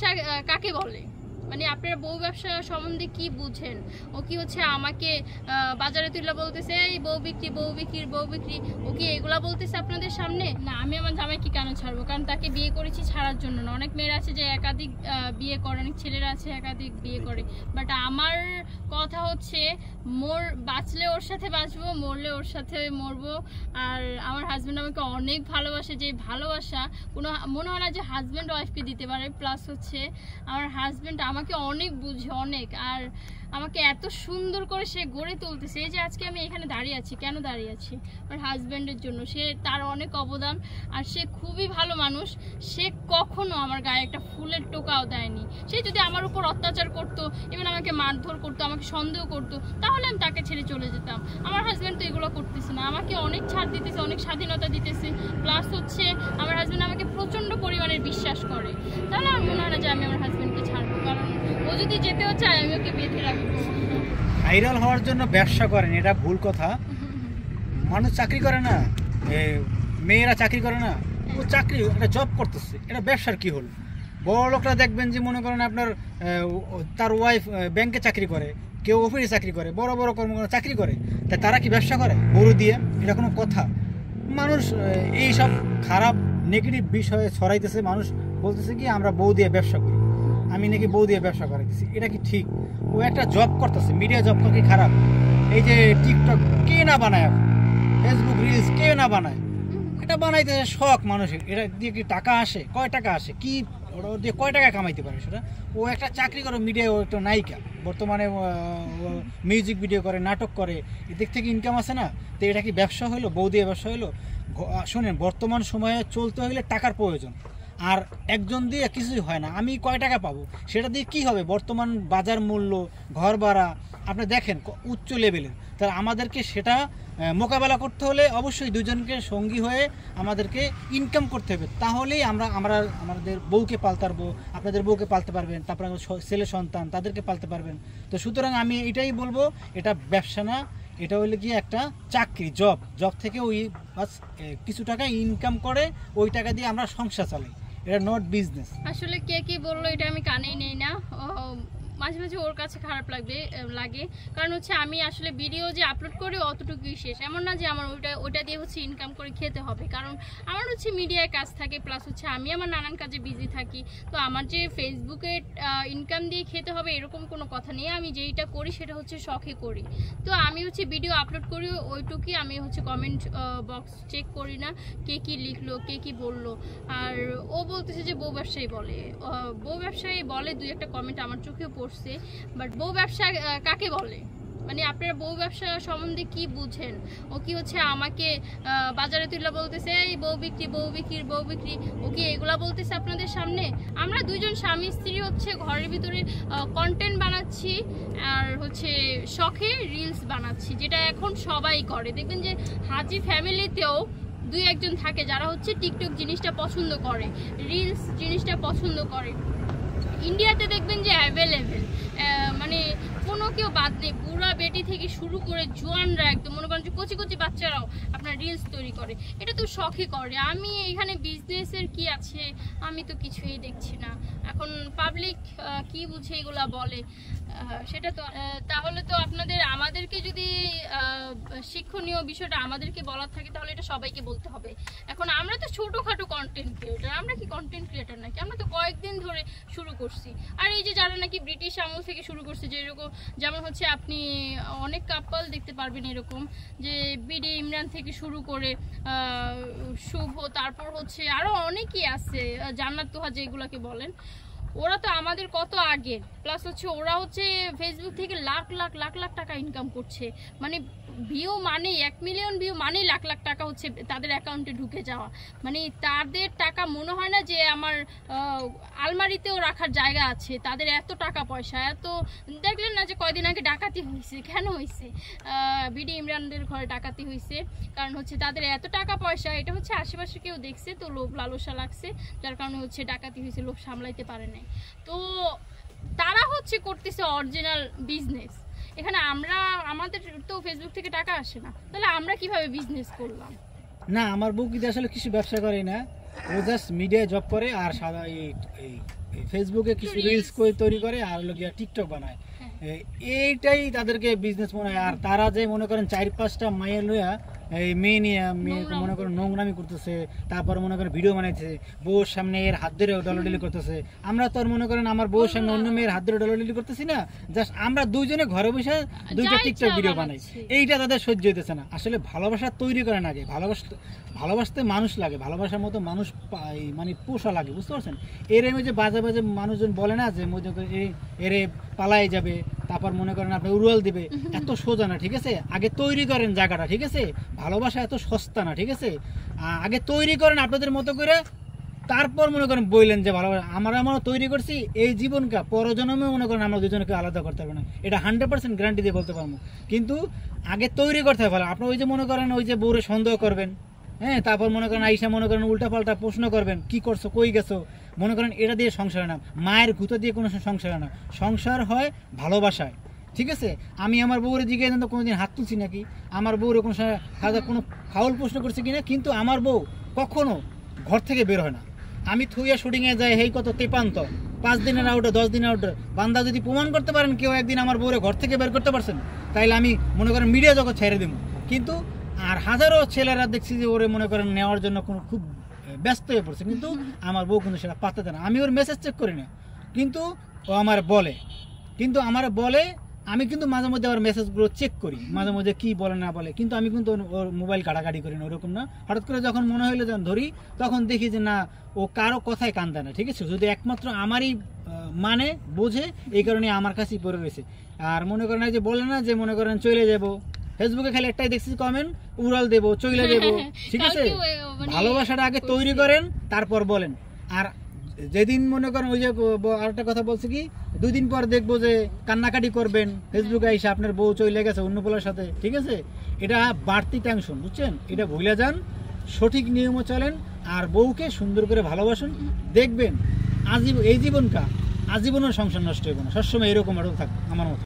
ব্যবসা কাকে বলে? মানে আপনারা বউ ব্যবসা সম্বন্ধে কি বুঝেন? ও কি হচ্ছে আমাকে বাজারে তুলে বলতেছে এই বউ বিক্রি, বউ বিক্রি, বউ বিক্রি, ও কি এগুলা বলতেছে আপনাদের সামনে? না, আমি আমার জামাইকে কেন ছাড়বো? কারণ তাকে বিয়ে করেছি ছাড়ার জন্য না। অনেক মেয়েরা আছে যে একাধিক বিয়ে করে, অনেক ছেলেরা আছে একাধিক বিয়ে করে, বাট আমার কথা হচ্ছে বাঁচলে ওর সাথে বাঁচবো, মরলে ওর সাথে মরবো। আর আমার হাজব্যান্ড আমাকে অনেক ভালোবাসে, যে ভালোবাসা কোনো মনে হয় না যে হাজব্যান্ড ওয়াইফকে দিতে পারে। প্লাস হচ্ছে আমার হাজব্যান্ড আমাকে অনেক বুঝে, অনেক, আর আমাকে এত সুন্দর করে সে গড়ে তুলতেছে। এই যে আজকে আমি এখানে দাঁড়িয়ে আছি, কেন দাঁড়িয়ে আছি? আমার হাজব্যান্ডের জন্য। সে তার অনেক অবদান, আর সে খুবই ভালো মানুষ। সে কখনো আমার গায়ে একটা ফুলের টোকাও দেয়নি। সে যদি আমার উপর অত্যাচার করতো, ইভেন আমাকে মারধর করতো, আমাকে সন্দেহ করতো, তাহলে আমি তাকে ছেড়ে চলে যেতাম। আমার হাজব্যান্ড তো এগুলো করতেছে না, আমাকে অনেক ছাড় দিতেছে, অনেক স্বাধীনতা দিতেছে। প্লাস হচ্ছে আমার হাজব্যান্ড আমাকে প্রচণ্ড পরিমাণের বিশ্বাস করে। তাহলে আমার মনে হয় না যে আমি আমার হাজব্যান্ডকে ছাড়বো, কারণ ও যদি যেতেও চায় আমি ওকে বেঁধে রাখবো। ভাইরাল হওয়ার জন্য ব্যবসা করেন, এটা ভুল কথা। মানুষ চাকরি করে না, মেয়েরা চাকরি করে না, ও চাকরি একটা জব করতেছে, এটা ব্যবসার কি হল? বড় লোকরা দেখবেন যে মনে করেন আপনার তার ওয়াইফ ব্যাংকে চাকরি করে, কেউ অফিসে চাকরি করে, বড় বড় কর্মকর্তা চাকরি করে, তাই তারা কি ব্যবসা করে গরু দিয়ে? এটা কোনো কথা? মানুষ এইসব খারাপ নেগেটিভ বিষয়ে ছড়াইতেছে। মানুষ বলতেছে কি আমরা বউ দিয়ে ব্যবসা করি, আমি নাকি বউ দিয়ে ব্যবসা করাইতেছি। এটা কি ঠিক? ও একটা জব করতেছে, মিডিয়া জব করে কি খারাপ? এই যে টিকটক কে না বানায়, ফেসবুক রিলস কে না বানায়, এটা বানাইতেছে শখ মানুষের। এটা দিয়ে কি টাকা আসে? কয় টাকা আসে? কি ওটা দিয়ে কয় টাকা কামাইতে পারে সেটা? ও একটা চাকরি করে, মিডিয়ায় ও একটা নায়িকা, বর্তমানে মিউজিক ভিডিও করে, নাটক করে, এদিক থেকে ইনকাম আছে না? তো এটা কি ব্যবসা হলো? বউ দিয়ে ব্যবসা হলো? শোনেন, বর্তমান সময়ে চলতে হলে টাকার প্রয়োজন, আর একজন দিয়ে কিছুই হয় না। আমি কয় টাকা পাবো? সেটা দিয়ে কি হবে? বর্তমান বাজার মূল্য, ঘর ভাড়া আপনি দেখেন উচ্চ লেভেলের। তাহলে আমাদেরকে সেটা মোকাবেলা করতে হলে অবশ্যই দুজনকে সঙ্গী হয়ে আমাদেরকে ইনকাম করতে হবে। তাহলেই আমরা আমাদের বউকে পালতে পারবো, আপনাদের বউকে পালতে পারবেন, তারপরে ছেলে সন্তান তাদেরকে পালতে পারবেন। তো সুতরাং আমি এটাই বলবো, এটা ব্যবসা না, এটা হইলে কি একটা চাকরি, জব থেকে ওই বাস কিছু টাকা ইনকাম করে, ওই টাকা দিয়ে আমরা সংসার চালাই। এটা নট বিজনেস। আসলে কে কি বললো এটা আমি কানেই নেই না। মাঝে মাঝে ওর কাছে খারাপ লাগে, কারণ হচ্ছে আমি আসলে ভিডিও যে আপলোড করি অতটুকুই শেষ। এমন না যে আমার ওইটা দিয়ে হচ্ছে ইনকাম করে খেতে হবে, কারণ আমার হচ্ছে মিডিয়ায় কাজ থাকে, প্লাস হচ্ছে আমি আমার নানান কাজে বিজি থাকি। তো আমার যে ফেসবুকে ইনকাম দিয়ে খেতে হবে এরকম কোনো কথা নেই। আমি যেইটা করি সেটা হচ্ছে শখে করি। তো আমি হচ্ছে ভিডিও আপলোড করি ওইটুকুই। আমি হচ্ছে কমেন্ট বক্স চেক করি না কে কি লিখলো, কে কি বললো। আর ও বলতেছে যে বউ ব্যবসায়ী বলে, বউ ব্যবসায়ী বলে, দুই একটা কমেন্ট আমার চোখেও পড়ছে। বাট বউ ব্যবসা কাকে বলে? মানে আপনারা বউ ব্যবসা সম্বন্ধে কি বুঝেন? ও কি হচ্ছে আমাকে বাজারে তুলে বলতেছে এই বউ বিক্রি, বউ বিক্রি, বউ বিক্রি, ও কি এগুলা বলতেছে আপনাদের সামনে? আমরা দুইজন স্বামী স্ত্রী হচ্ছে ঘরের ভিতরে কন্টেন্ট বানাচ্ছি, আর হচ্ছে শখে রিলস বানাচ্ছি, যেটা এখন সবাই করে। দেখবেন যে হাজি ফ্যামিলিতেও দুই একজন থাকে যারা হচ্ছে টিকটক জিনিসটা পছন্দ করে, রিলস জিনিসটা পছন্দ করে। ইন্ডিয়াতে দেখবেন যে অ্যাভেলেবেল, মানে কোনো কেউ বাদ নেই, বুড়া বেটি থেকে শুরু করে জোয়ানরা, একদম মনে করেন যে কচি কচি বাচ্চারাও আপনার রিলস তৈরি করে। এটা তো শখে করে। আমি এখানে বিজনেসের কি আছে? আমি তো কিছুই দেখছি না। এখন পাবলিক কি বুঝে এগুলা বলে সেটা তো, তাহলে তো আমাদেরকে যদি শিক্ষণীয় বিষয়টা আমাদেরকে বলার থাকে তাহলে এটা সবাইকে বলতে হবে। এখন আমরা তো ছোটোখাটো কন্টেন্ট ক্রিয়েটার, আমরা কি কন্টেন্ট ক্রিয়েটার নাকি? আমরা তো কয়েকদিন ধরে শুরু করছি। আর এই যে যারা নাকি ব্রিটিশ আমল থেকে শুরু করছে, যে এরকম যেমন হচ্ছে আপনি অনেক কাপল দেখতে পারবেন এরকম, যে বিডি ইমরান থেকে শুরু করে শুভ, তারপর হচ্ছে আরও অনেকেই আছে, জান্নাত তোহা যেগুলোকে বলেন, ওরা তো আমাদের কত আগে। প্লাস হচ্ছে ওরা হচ্ছে ফেসবুক থেকে লাখ লাখ লাখ লাখ টাকা ইনকাম করছে। মানে ভিউ মানে 1 মিলিয়ন ভিউ মানে লাখ লাখ টাকা হচ্ছে তাদের অ্যাকাউন্টে ঢুকে যাওয়া। মানে তাদের টাকা মনে হয় না যে আমার আলমারিতেও রাখার জায়গা আছে, তাদের এত টাকা পয়সা। এত দেখলেন না যে কয়দিন আগে ডাকাতি হয়েছে? কেন হয়েছে? বিডি ইমরানদের ঘরে ডাকাতি হয়েছে, কারণ হচ্ছে তাদের এত টাকা পয়সা। এটা হচ্ছে আশেপাশে কেউ দেখছে তো লোভ লালসা লাগছে, যার কারণে হচ্ছে ডাকাতি হয়েছে, লোভ সামলাইতে পারে নাই। তো তারা হচ্ছে করতেছে অরিজিনাল বিজনেস। এখানে আমাদের তো ফেসবুক থেকে টাকা আসে না, তাহলে আমরা কিভাবে বিজনেস করলাম? না, আমার বউ কিন্তু আসলে কিছু ব্যবসা করে না, ও জাস্ট মিডিয়ায় জব করে আর সাদা এই ফেসবুকে কিছু Reels। রিলস তৈরি করে আর হলো গিয়া টিকটক বানায়। এইটাই তাদেরকে বিজনেস মনে হয়। আর তারা যে মনে করেন 4-5টা মাইয়া লইয়া এই মেয়ে নিয়ে মেয়েকে মনে করেন নোংরামি করতেছে, তারপর মনে করেন ভিডিও বানাইছে, বউর সামনে এর হাত ধরে ডলাডলি করতেছে। আমরা তো আর মনে করেন আমার বউর সামনে অন্য মেয়ের হাত ধরে ডলাডলি করতেছি না, জাস্ট আমরা দুইজনে ঘরে বসে দুইটা যা টিকটক ইচ্ছা ভিডিও বানাই। বানাচ্ছি। এইটা তাদের সহ্য হইতেছে না। আসলে ভালোবাসা তৈরি করেন আগে, ভালোবাসতে মানুষ লাগে, ভালোবাসার মতো মানুষ মানে পোষা লাগে, বুঝতে পারছেন? এর আমি যে বাজে বাজে মানুষজন বলে না যে মনে করেন এরে পালাই যাবে, তারপর মনে করেন আপনি উড়াল দিবে, এত সোজা না, ঠিক আছে? আগে তৈরি করেন জায়গাটা, ঠিক আছে? ভালোবাসা এত সস্তা না, ঠিক আছে? আগে তৈরি করেন আপনাদের মতো করে, তারপর মনে করেন বললেন যে ভালোবাসা আমরা তৈরি করছি। এই জীবনকে পরজন্মে মনে করেন আমরা দুজনকে আলাদা করতে পারবো না, এটা 100% গ্যারান্টি দিয়ে বলতে পারবো। কিন্তু আগে তৈরি করতে হবে ভালো। আপনি ওই যে মনে করেন ওই যে বউরে সন্দেহ করবেন, হ্যাঁ, তারপর মনে করেন আইসা মনে করেন উল্টাপাল্টা প্রশ্ন করবেন, কি করছো, কই গেছো, মনে করেন এটা দিয়ে সংসার না, মায়ের গুঁতো দিয়ে কোনো সংসার না। সংসার হয় ভালোবাসায়, ঠিক আছে? আমি আমার বউরে জিজ্ঞাসা তো কোনোদিন হাত তুলছি নাকি, আমার বউরে কোনো কোনো ফাউল প্রশ্ন করছে কিনা, কিন্তু আমার বউ কখনো ঘর থেকে বের হয় না। আমি থুইয়া শুটিংয়ে যাই, হেই কত 53, 5 দিনের আউটে 10 দিনের আউটে। বান্দা যদি প্রমাণ করতে পারেন কেউ একদিন আমার বউরে ঘর থেকে বের করতে পারছেন, তাইলে আমি মনে করেন মিডিয়া জগৎ ছেড়ে দেবো। কিন্তু আর হাজারো ছেলেরা দেখছি যে ওরে মনে করেন নেওয়ার জন্য কোনো খুব ব্যস্ত হয়ে পড়ছে, কিন্তু আমার বউ কিন্তু সেটা পাত্তা দেয় না। আমি ওর মেসেজ চেক করি না, কিন্তু ও আমার বলে, আমি কিন্তু মাঝে মধ্যে ওর মেসেজগুলো চেক করি, মাঝে মধ্যে কি বলে না বলে, কিন্তু আমি কিন্তু ওর মোবাইল কাটাকাটি করি না, ওরকম না। হঠাৎ করে যখন মনে হইলো যখন ধরি, তখন দেখি যে না, ও কারো কথায় কান দেয় না, ঠিক আছে? যদি একমাত্র আমারই মানে বোঝে, এই কারণে আমার কাছেই পড়ে রয়েছে। আর মনে করেন যে বলে না যে মনে করেন চলে যাবো, ফেসবুকে খালি একটাই দেখছি কমেন্ট, উড়াল দেবো, চলে দেবো, ঠিক আছে? ভালোবাসাটা আগে তৈরি করেন, তারপর বলেন। আর যেদিন মনে করেন ওই যে আরেকটা কথা বলছি কি, 2 দিন পর দেখবো যে কান্নাকাটি করবেন, ফেসবুকে এসে আপনার বউ চলে গেছে অন্য পোলার সাথে, ঠিক আছে? এটা বাড়তি টেনশন, বুঝছেন? এটা ভুলে যান, সঠিক নিয়মে চলেন, আর বউকে সুন্দর করে ভালোবাসুন। দেখবেন এই জীবনটা আজীবনের সংসার নষ্ট হবে না, সবসময় এরকম থাকবে আমার মতো।